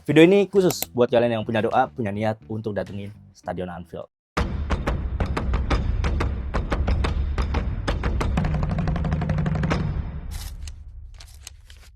Video ini khusus buat kalian yang punya doa, punya niat untuk datengin Stadion Anfield.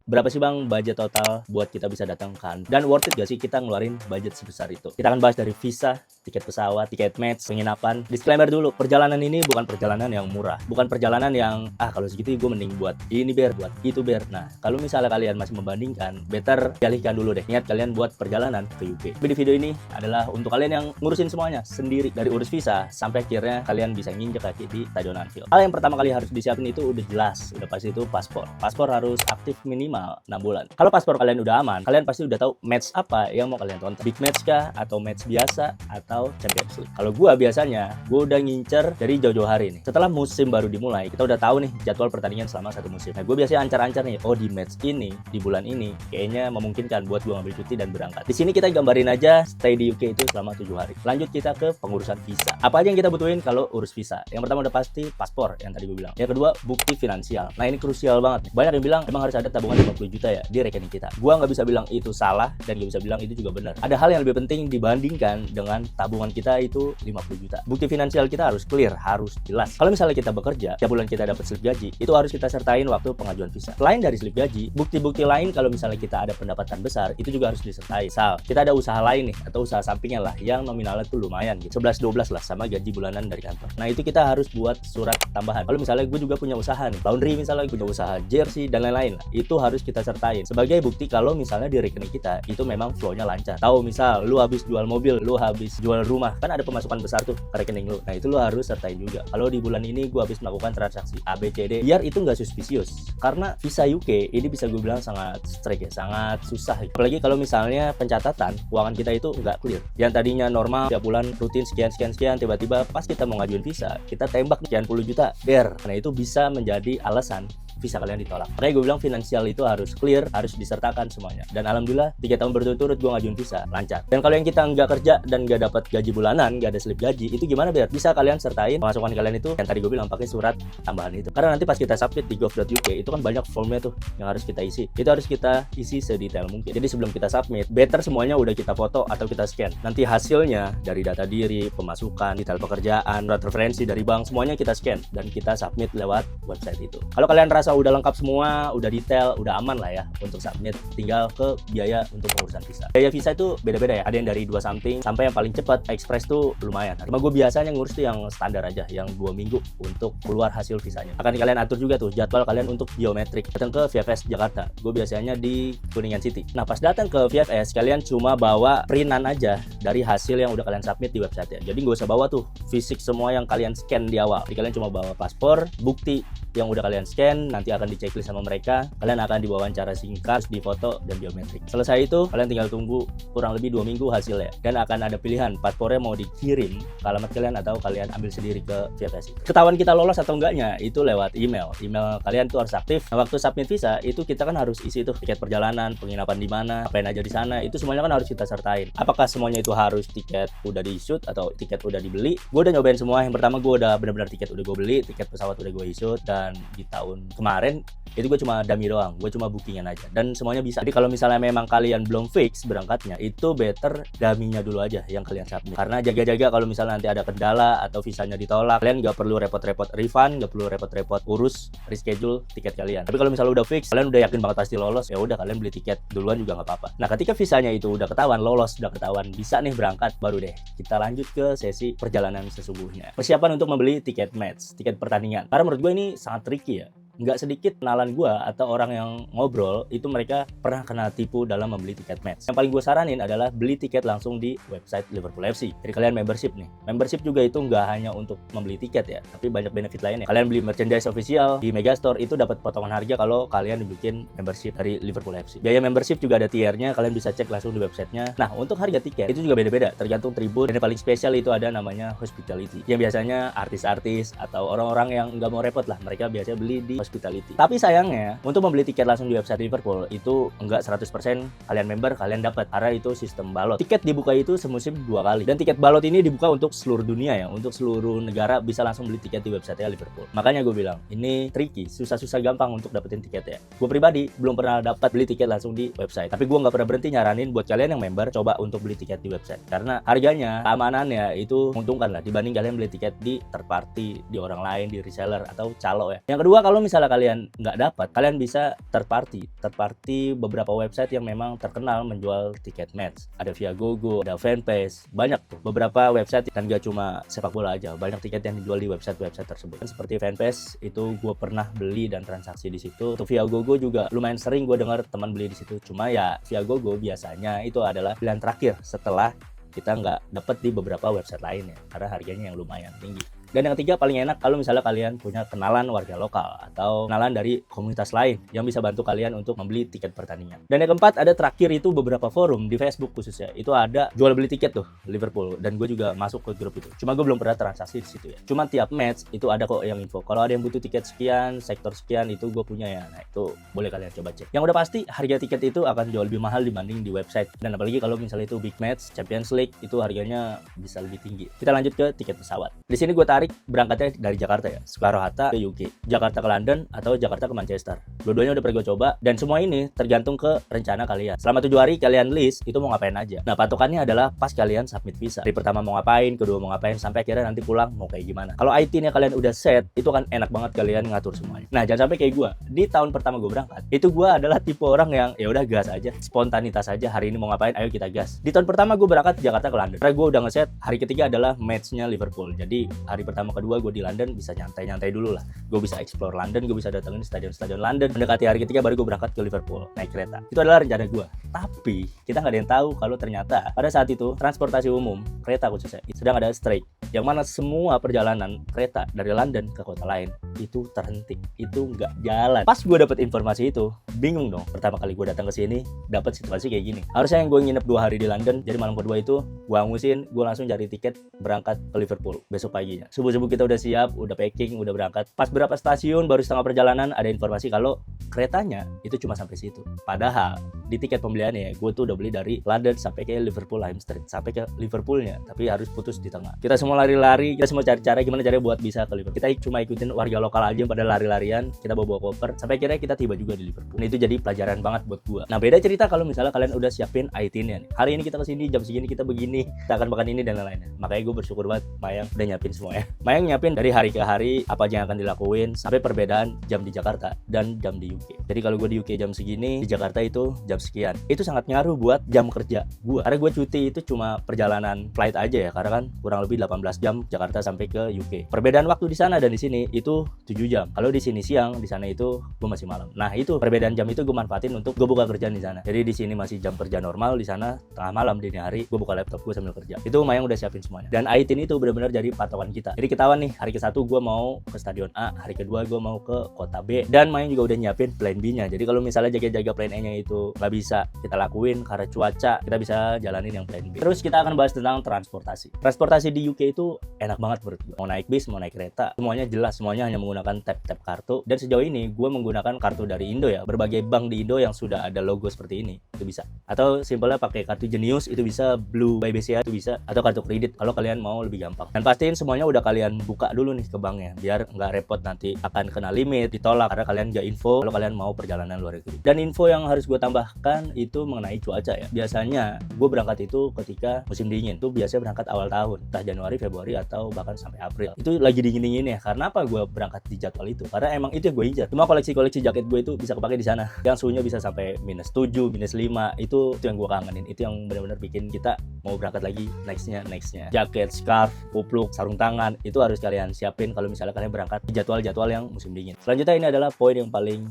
Berapa sih bang budget total buat kita bisa datang kan? Dan worth it gak sih kita ngeluarin budget sebesar itu? Kita akan bahas dari visa, tiket pesawat, tiket match, penginapan. Disclaimer dulu, perjalanan ini bukan perjalanan yang murah. Bukan perjalanan yang, kalau segitu gue mending buat ini ber, buat itu ber. Nah, kalau misalnya kalian masih membandingkan, better dialihkan dulu deh. Niat kalian buat perjalanan ke UK. Tapi di video ini adalah untuk kalian yang ngurusin semuanya sendiri. Dari urus visa, sampai akhirnya kalian bisa nginjek kaki di Stadion Anfield. Hal yang pertama kali harus disiapin itu udah jelas. Udah pasti itu paspor. Paspor harus aktif minimal 6 bulan. Kalau paspor kalian udah aman, kalian pasti udah tahu match apa yang mau kalian tonton. Big match kah? Atau match biasa? Atau Champions League? Kalau gue biasanya, gue udah ngincer dari jauh-jauh hari nih. Setelah musim baru dimulai, kita udah tahu nih jadwal pertandingan selama satu musim. Nah, gue biasanya ancar-ancar nih, di match ini, di bulan ini, kayaknya memungkinkan buat gue ngambil cuti dan berangkat. Di sini kita gambarin aja stay di UK itu selama 7 hari. Lanjut kita ke pengurusan visa. Apa aja yang kita butuhin kalau urus visa? Yang pertama udah pasti paspor yang tadi gue bilang. Yang kedua, bukti finansial. Nah, ini krusial banget nih. Banyak yang bilang emang harus ada tabungan 50 juta ya di rekening kita. Gua nggak bisa bilang itu salah dan nggak bisa bilang itu juga benar. Ada hal yang lebih penting dibandingkan dengan tabungan kita itu 50 juta. Bukti finansial kita harus clear, harus jelas. Kalau misalnya kita bekerja, tiap bulan kita dapat slip gaji, itu harus kita sertain waktu pengajuan visa. Selain dari slip gaji, bukti-bukti lain kalau misalnya kita ada pendapatan besar, itu juga harus disertai. Misal, kita ada usaha lain nih, atau usaha sampingan lah, yang nominalnya tuh lumayan gitu. 11-12 lah sama gaji bulanan dari kantor. Nah, itu kita harus buat surat tambahan. Kalau misalnya gue juga punya usaha nih, laundry misalnya, punya usaha jersey dan lain-lain lah, itu harus kita sertain sebagai bukti kalau misalnya di rekening kita itu memang flow-nya lancar. Tahu misal lu habis jual mobil, lu habis jual rumah, kan ada pemasukan besar tuh ke rekening lu. Nah, itu lu harus sertain juga. Kalau di bulan ini gua habis melakukan transaksi ABCD, biar itu nggak suspicious. Karena visa UK ini bisa gue bilang sangat strict ya, sangat susah. Apalagi kalau misalnya pencatatan keuangan kita itu nggak clear. Yang tadinya normal tiap bulan rutin sekian, tiba-tiba pas kita mau ngajuin visa, kita tembak sekian puluh juta, der. Nah, itu bisa menjadi alasan visa kalian ditolak. Makanya gue bilang finansial itu harus clear, harus disertakan semuanya. Dan alhamdulillah 3 tahun berturut-turut gue ngajuin visa lancar. Dan kalau yang kita nggak kerja dan nggak dapat gaji bulanan, nggak ada slip gaji, itu gimana biar bisa kalian sertain pemasukan kalian itu yang tadi gue bilang pakai surat tambahan itu. Karena nanti pas kita submit di gov.uk itu kan banyak formnya tuh yang harus kita isi. Itu harus kita isi sedetail mungkin. Jadi sebelum kita submit, better semuanya udah kita foto atau kita scan. Nanti hasilnya dari data diri, pemasukan, detail pekerjaan, surat referensi dari bank, semuanya kita scan dan kita submit lewat website itu. Kalau kalian rasa udah lengkap semua, udah detail, udah aman lah ya untuk submit, tinggal ke biaya untuk pengurusan visa. Biaya visa itu beda-beda ya, ada yang dari 2 something sampai yang paling cepat express tuh lumayan. Cuma gue biasanya ngurus tuh yang standar aja, yang 2 minggu untuk keluar hasil visanya. Akan kalian atur juga tuh jadwal kalian untuk biometrik. Datang ke VFS Jakarta, gue biasanya di Kuningan City. Nah, pas datang ke VFS, kalian cuma bawa printan aja dari hasil yang udah kalian submit di website ya. Jadi nggak usah bawa tuh fisik semua yang kalian scan di awal. Jadi kalian cuma bawa paspor, bukti yang udah kalian scan, nanti akan diceklis sama mereka. Kalian akan diwawancara singkat, difoto, dan biometrik. Selesai itu, kalian tinggal tunggu kurang lebih 2 minggu hasilnya. Dan akan ada pilihan, paspornya mau dikirim ke alamat kalian atau kalian ambil sendiri ke VFS. Ketahuan kita lolos atau enggaknya, itu lewat email. Email kalian tuh harus aktif. Nah, waktu submit visa, itu kita kan harus isi tuh tiket perjalanan, penginapan di mana, apain aja di sana, itu semuanya kan harus kita sertain. Apakah semuanya itu harus tiket udah di-issue atau tiket udah dibeli? Gue udah nyobain semua. Yang pertama gue udah benar-benar tiket udah gue beli, tiket pesawat udah gue issue, dan di tahun kemarin itu gue cuma dummy doang, gue cuma bookingan aja dan semuanya bisa. Jadi kalau misalnya memang kalian belum fix berangkatnya, itu better dummy-nya dulu aja yang kalian submit. Karena jaga-jaga kalau misalnya nanti ada kendala atau visanya ditolak, kalian nggak perlu repot-repot refund, nggak perlu repot-repot urus reschedule tiket kalian. Tapi kalau misalnya udah fix, kalian udah yakin banget pasti lolos, ya udah kalian beli tiket duluan juga nggak apa-apa. Nah, ketika visanya itu udah ketahuan lolos, udah ketahuan bisa nih berangkat, baru deh kita lanjut ke sesi perjalanan sesungguhnya. Persiapan untuk membeli tiket match, tiket pertandingan. Karena menurut gue ini sangat tricky ya. Nggak sedikit kenalan gue atau orang yang ngobrol itu mereka pernah kena tipu dalam membeli tiket match. Yang paling gue saranin adalah beli tiket langsung di website Liverpool FC. Jadi kalian membership nih. Membership juga itu nggak hanya untuk membeli tiket ya, tapi banyak benefit lainnya. Kalian beli merchandise official di Megastore itu dapat potongan harga kalau kalian bikin membership dari Liverpool FC. Biaya membership juga ada tiernya, kalian bisa cek langsung di websitenya. Nah, untuk harga tiket itu juga beda-beda, tergantung tribun. Dan yang paling spesial itu ada namanya hospitality, yang biasanya artis-artis atau orang-orang yang nggak mau repot lah, mereka biasanya beli di hospitality. Tapi sayangnya, untuk membeli tiket langsung di website Liverpool itu enggak 100% kalian member kalian dapat, karena itu sistem balot. Tiket dibuka itu semusim 2 kali, dan tiket balot ini dibuka untuk seluruh dunia ya, untuk seluruh negara bisa langsung beli tiket di website Liverpool. Makanya gue bilang ini tricky, susah-susah gampang untuk dapetin tiket ya. Gue pribadi belum pernah dapat beli tiket langsung di website, tapi gue nggak pernah berhenti nyaranin buat kalian yang member coba untuk beli tiket di website, karena harganya, keamanannya itu menguntungkan lah dibanding kalian beli tiket di third party, di orang lain, di reseller atau calo ya. Yang kedua, kalau misalnya kalian nggak dapat, kalian bisa third party beberapa website yang memang terkenal menjual tiket match. Ada Viagogo, ada Fanpace, banyak tuh beberapa website, dan gak cuma sepak bola aja, banyak tiket yang dijual di website tersebut. Seperti Fanpace itu gue pernah beli dan transaksi di situ. Untuk Viagogo juga lumayan sering gue dengar teman beli di situ. Cuma ya Viagogo biasanya itu adalah pilihan terakhir setelah kita nggak dapat di beberapa website lainnya, karena harganya yang lumayan tinggi. Dan yang ketiga paling enak kalau misalnya kalian punya kenalan warga lokal atau kenalan dari komunitas lain yang bisa bantu kalian untuk membeli tiket pertandingan. Dan yang keempat, ada terakhir itu beberapa forum di Facebook khususnya, itu ada jual beli tiket tuh Liverpool, dan gue juga masuk ke grup itu. Cuma gue belum pernah transaksi di situ ya. Cuma tiap match itu ada kok yang info. Kalau ada yang butuh tiket sekian, sektor sekian, itu gue punya ya. Nah itu boleh kalian coba cek. Yang udah pasti harga tiket itu akan jauh lebih mahal dibanding di website. Dan apalagi kalau misalnya itu big match, Champions League, itu harganya bisa lebih tinggi. Kita lanjut ke tiket pesawat. Di sini gue tarik berangkatnya dari Jakarta ya, Soekarno-Hatta ke UK, Jakarta ke London atau Jakarta ke Manchester. Dua-duanya udah pernah gue coba, dan semua ini tergantung ke rencana kalian. Selama 7 hari kalian list itu mau ngapain aja. Nah patokannya adalah pas kalian submit visa. Hari pertama mau ngapain, kedua mau ngapain, sampai akhirnya nanti pulang mau kayak gimana. Kalau IT-nya kalian udah set, itu kan enak banget kalian ngatur semuanya. Nah jangan sampai kayak gue. Di tahun pertama gue berangkat, itu gue adalah tipe orang yang ya udah gas aja, spontanitas aja. Hari ini mau ngapain, ayo kita gas. Di tahun pertama gue berangkat Jakarta ke London, karena gue udah ngeset hari ketiga adalah matchnya Liverpool. Jadi hari pertama kedua gue di London bisa nyantai-nyantai dulu lah. Gue bisa explore London, gue bisa datengin stadion-stadion London. Mendekati hari ketiga baru gue berangkat ke Liverpool naik kereta. Itu adalah rencana gue. Tapi kita nggak ada yang tahu kalau ternyata pada saat itu transportasi umum, kereta khususnya, sedang ada strike, yang mana semua perjalanan kereta dari London ke kota lain itu terhenti, itu nggak jalan. Pas gue dapet informasi itu, bingung dong. Pertama kali gue datang ke sini, dapat situasi kayak gini. Harusnya yang gue nginep 2 hari di London, jadi malam kedua itu gue angusin, gue langsung cari tiket berangkat ke Liverpool besok paginya. Subuh-subuh kita udah siap, udah packing, udah berangkat. Pas berapa stasiun, baru setengah perjalanan ada informasi kalau keretanya itu cuma sampai situ. Padahal di tiket pembeliannya gue tuh udah beli dari London sampai ke Liverpool Lime Street, sampai ke Liverpoolnya, tapi harus putus di tengah. Kita semua lari-lari, kita semua cari cara gimana caranya buat bisa ke Liverpool. Kita cuma ikutin warga lokal aja yang pada lari-larian, kita bawa koper, sampai akhirnya kita tiba juga di Liverpool. Nah itu jadi pelajaran banget buat gue. Nah beda cerita kalau misalnya kalian udah siapin IT-nya nih. Hari ini kita kesini, jam segini kita begini, kita akan makan ini dan lain-lainnya. Makanya gue bersyukur banget Mayang udah nyiapin semua ya. Mayang nyiapin dari hari ke hari apa aja yang akan dilakuin, sampai perbedaan jam di Jakarta dan jam di UK. Jadi kalau gue di UK jam segini, di Jakarta itu jam sekian. Itu sangat ngaruh buat jam kerja gue. Karena gue cuti itu cuma perjalanan flight aja ya, karena kan kurang lebih 18 jam Jakarta sampai ke UK. Perbedaan waktu di sana dan di sini itu 7 jam. Kalau di sini siang, di sana itu gue masih malam. Nah itu perbedaan jam itu gue manfaatin untuk gue buka kerjaan di sana. Jadi di sini masih jam kerja normal, di sana tengah malam dini hari gue buka laptop gue sambil kerja. Itu Mayang udah siapin semuanya. Dan IT itu benar-benar jadi patokan kita. Jadi ketahuan nih, hari ke-1 gue mau ke stadion A, hari kedua gue mau ke kota B, dan Mayang juga udah nyiapin plan B-nya. Jadi kalau misalnya jaga-jaga plan A-nya itu nggak bisa kita lakuin karena cuaca, kita bisa jalanin yang plan B. Terus kita akan bahas tentang transportasi. Transportasi di UK itu enak banget menurut gue. Mau naik bis, mau naik kereta, semuanya jelas, semuanya hanya menggunakan tap kartu. Dan sejauh ini gue menggunakan kartu dari Indo ya. Berbagai bank di Indo yang sudah ada logo seperti ini itu bisa. Atau simpelnya pakai kartu Genius itu bisa, Blue by BCA itu bisa, atau kartu kredit kalau kalian mau lebih gampang. Dan pastiin semuanya udah kalian buka dulu nih ke banknya, biar nggak repot nanti akan kena limit, ditolak karena kalian nggak info kalau kalian mau perjalanan luar negeri. Dan info yang harus gue tambahkan itu mengenai cuaca ya. Biasanya gue berangkat itu ketika musim dingin. Itu biasanya berangkat awal tahun, entah Januari, Februari, atau bahkan sampai April. Itu lagi dingin-dingin ya. Karena apa gue berangkat di jadwal itu? Karena emang itu yang gue incar. Cuma koleksi-koleksi jaket gue itu bisa kepake di sana. Yang suhunya bisa sampai -7, -5. Itu yang gue kangenin. Itu yang benar-benar bikin kita mau berangkat lagi nextnya. Jaket, scarf, kupluk, sarung tangan itu harus kalian siapin kalau misalnya kalian berangkat di jadwal-jadwal yang musim dingin. Selanjutnya ini adalah poin yang paling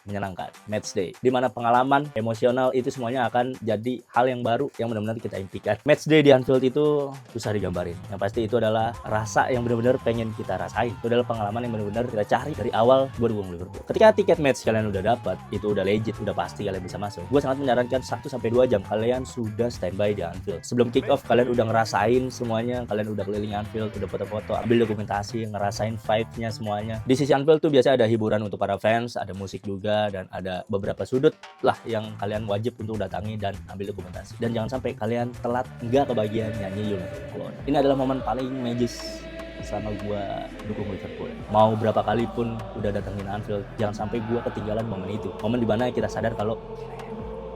menyenangkan, match day, di mana pengalaman emosional itu semuanya akan jadi hal yang baru yang benar-benar kita impikan. Match day di Anfield itu susah digambarin. Yang pasti itu adalah rasa yang benar-benar pengen kita rasain. Itu adalah pengalaman yang benar-benar kita cari dari awal gue dukung Liverpool. Ketika tiket match kalian udah dapat, itu udah legit, udah pasti kalian bisa masuk. Gue sangat menyarankan 1-2 jam kalian sudah standby di Anfield. Sebelum kick off kalian udah ngerasain semuanya, kalian udah keliling Anfield, udah foto-foto, ambil dokumentasi, ngerasain vibe-nya semuanya. Di sisi Anfield tuh biasa ada hiburan untuk para fans, ada musik juga, dan ada beberapa sudut lah yang kalian wajib untuk datangi dan ambil dokumentasi. Dan jangan sampai kalian telat nggak kebagian nyanyi Liverpool. Ini adalah momen paling magis selama gue dukung Liverpool. Mau berapa kali pun udah datengin Anfield, jangan sampai gue ketinggalan momen itu. Momen dimana kita sadar kalau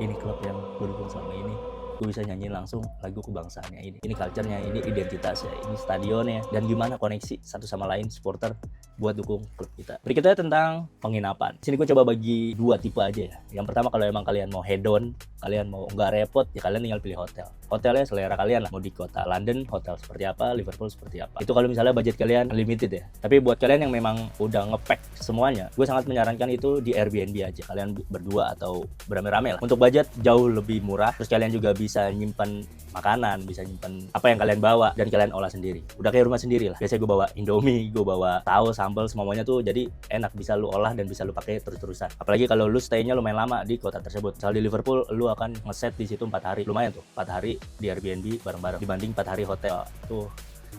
ini klub yang gue dukung selama ini. Gue bisa nyanyiin langsung lagu kebangsaannya ini culture-nya, ini identitasnya, ini stadionnya, dan gimana koneksi satu sama lain supporter buat dukung klub kita. Berikutnya tentang penginapan. Sini gue coba bagi 2 tipe aja ya. Yang pertama, kalau emang kalian mau head on, kalian mau nggak repot, ya kalian tinggal pilih hotel. Hotelnya selera kalian lah. Mau di kota London, hotel seperti apa, Liverpool seperti apa. Itu kalau misalnya budget kalian limited ya. Tapi buat kalian yang memang udah ngepack semuanya, gue sangat menyarankan itu di Airbnb aja. Kalian berdua atau beramai-ramai lah. Untuk budget jauh lebih murah, terus kalian juga bisa nyimpan makanan, bisa nyimpan apa yang kalian bawa dan kalian olah sendiri. Udah kayak rumah sendiri lah. Biasanya gue bawa Indomie, gue bawa tahu, sambal, semuanya tuh jadi enak, bisa lu olah dan bisa lu pakai terus-terusan. Apalagi kalau lu stay-nya lumayan lama di kota tersebut. Misal di Liverpool, lu akan ngeset di situ 4 hari. Lumayan tuh, 4 hari di Airbnb bareng-bareng dibanding 4 hari hotel. Tuh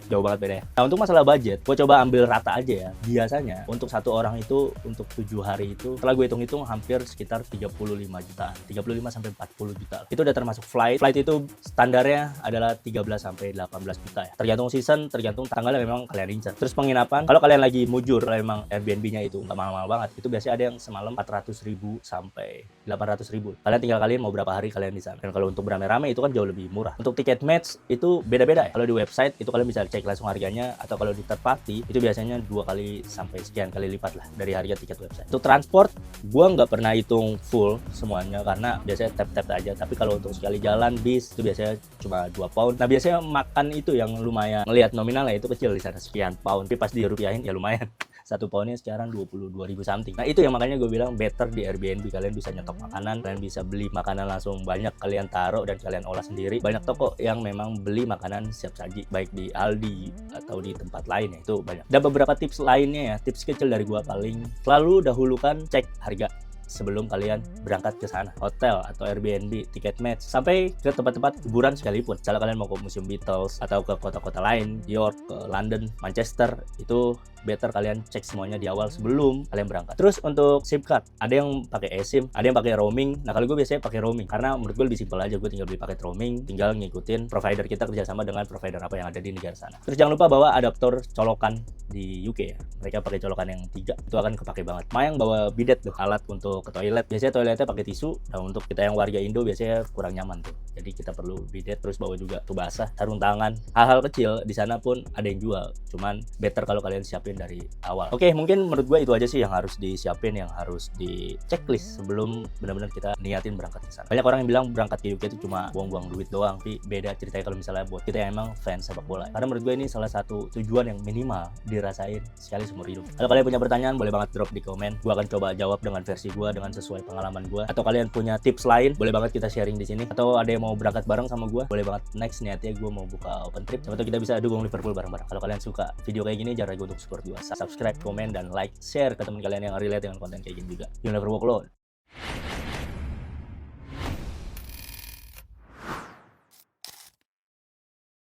jauh banget beda ya. Nah, untuk masalah budget, gue coba ambil rata aja ya. Biasanya untuk satu orang itu, untuk 7 hari itu, setelah gue hitung-hitung hampir sekitar 35 jutaan, 35 sampai 40 juta. Itu udah termasuk flight. Flight itu standarnya adalah 13 sampai 18 juta ya. Tergantung season, tergantung tanggalnya memang kalian incar. Terus penginapan, kalau kalian lagi mujur, kalau memang Airbnb-nya itu nggak mahal-mahal banget, itu biasanya ada yang semalam 400.000 sampai 800.000. Kalian tinggal kalian mau berapa hari kalian di sana. Dan kalau untuk beramai-ramai itu kan jauh lebih murah. Untuk tiket match itu beda-beda ya. Kalau di website itu kalian bisa cek langsung harganya, atau kalau di third party itu biasanya 2 kali sampai sekian kali lipat lah dari harga tiket website. Untuk transport gua nggak pernah hitung full semuanya karena biasanya tap-tap aja, tapi kalau untuk sekali jalan bis itu biasanya cuma 2 pound. Nah, biasanya makan itu yang lumayan, ngelihat nominalnya itu kecil di sana, sekian pound, tapi pas dirupiahin ya lumayan. 1 poundnya sekarang 22.000 something. Nah, itu yang makanya gue bilang better di Airbnb. Kalian bisa nyetok makanan, kalian bisa beli makanan langsung banyak, kalian taruh dan kalian olah sendiri. Banyak toko yang memang beli makanan siap saji, baik di Aldi atau di tempat lain ya, itu banyak. Dan beberapa tips lainnya ya, tips kecil dari gue paling, selalu dahulukan cek harga sebelum kalian berangkat ke sana. Hotel atau Airbnb, tiket match, sampai ke tempat-tempat hiburan sekalipun. Misalnya kalian mau ke Museum Beatles atau ke kota-kota lain, York, ke London, Manchester, itu better kalian cek semuanya di awal sebelum kalian berangkat. Terus untuk SIM card, ada yang pakai eSIM, ada yang pakai roaming. Nah, kalau gue biasanya pakai roaming karena menurut gue lebih simpel aja. Gue tinggal beli paket roaming, tinggal ngikutin provider kita kerjasama dengan provider apa yang ada di negara sana. Terus jangan lupa bawa adaptor colokan di UK ya. Mereka pakai colokan yang 3, itu akan kepake banget. Mayang bawa bidet tuh, alat untuk ke toilet. Biasanya toiletnya pakai tisu. Nah, untuk kita yang warga Indo biasanya kurang nyaman tuh. Jadi kita perlu bidet, terus bawa juga tuh basah, sarung tangan. Hal-hal kecil di sana pun ada yang jual. Cuman better kalau kalian siapin dari awal. Oke, mungkin menurut gue itu aja sih yang harus disiapin, yang harus di checklist sebelum benar-benar kita niatin berangkat ke sana. Banyak orang yang bilang berangkat ke UK itu cuma buang-buang duit doang, tapi beda ceritanya kalau misalnya buat kita yang emang fans sepak bola. Karena menurut gue ini salah satu tujuan yang minimal dirasain sekali seumur hidup. Kalau kalian punya pertanyaan, boleh banget drop di komen. Gue akan coba jawab dengan versi gue, dengan sesuai pengalaman gue. Atau kalian punya tips lain, boleh banget kita sharing di sini. Atau ada yang mau berangkat bareng sama gue, boleh banget. Next niatnya gue mau buka open trip, atau kita bisa dukung Liverpool bareng-bareng. Kalau kalian suka video kayak gini, jangan ragu untuk support gue. Subscribe, komen, dan like, share ke teman kalian yang relate dengan konten kayak gini juga. You'll never walk alone.